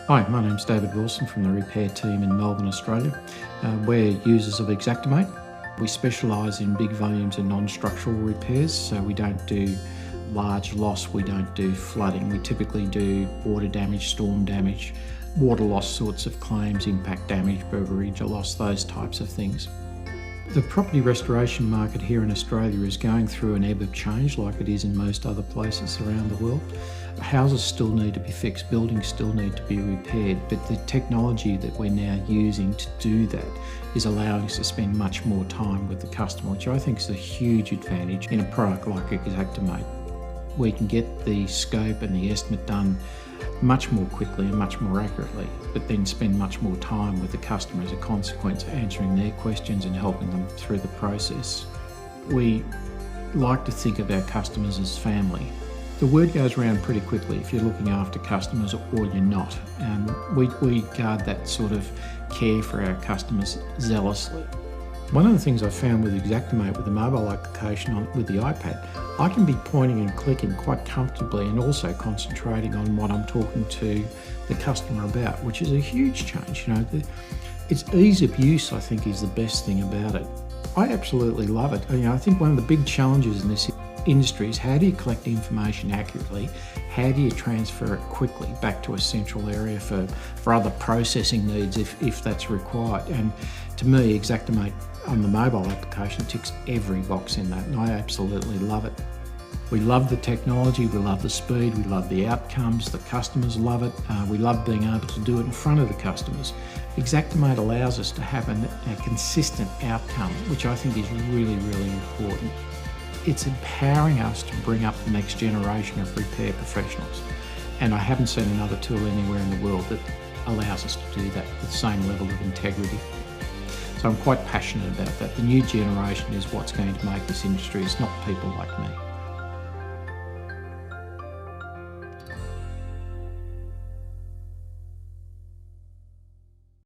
Hi, my name's David Wilson from the Repair Team in Melbourne, Australia. We're users of Xactimate. We specialise in big volumes of non-structural repairs, so we don't do large loss, we don't do flooding. We typically do water damage, storm damage, water loss sorts of claims, impact damage, beverage loss, those types of things. The property restoration market here in Australia is going through an ebb of change like it is in most other places around the world. Houses still need to be fixed, buildings still need to be repaired, but the technology that we're now using to do that is allowing us to spend much more time with the customer, which I think is a huge advantage in a product like Xactimate. We can get the scope and the estimate done much more quickly and much more accurately, but then spend much more time with the customer as a consequence, answering their questions and helping them through the process. We like to think of our customers as family. The word goes around pretty quickly if you're looking after customers or you're not. We guard that sort of care for our customers zealously. One of the things I found with Xactimate, with the mobile application with the iPad, I can be pointing and clicking quite comfortably and also concentrating on what I'm talking to the customer about, which is a huge change. Its ease of use, I think, is the best thing about it. I absolutely love it. I think one of the big challenges in this industry is how do you collect information accurately? How do you transfer it quickly back to a central area for other processing needs if that's required? And to me, Xactimate on the mobile application ticks every box in that, and I absolutely love it. We love the technology, we love the speed, we love the outcomes, the customers love it, we love being able to do it in front of the customers. Xactimate allows us to have a consistent outcome, which I think is really, really important. It's empowering us to bring up the next generation of repair professionals, and I haven't seen another tool anywhere in the world that allows us to do that with the same level of integrity. So I'm quite passionate about that. The new generation is what's going to make this industry. It's not people like me.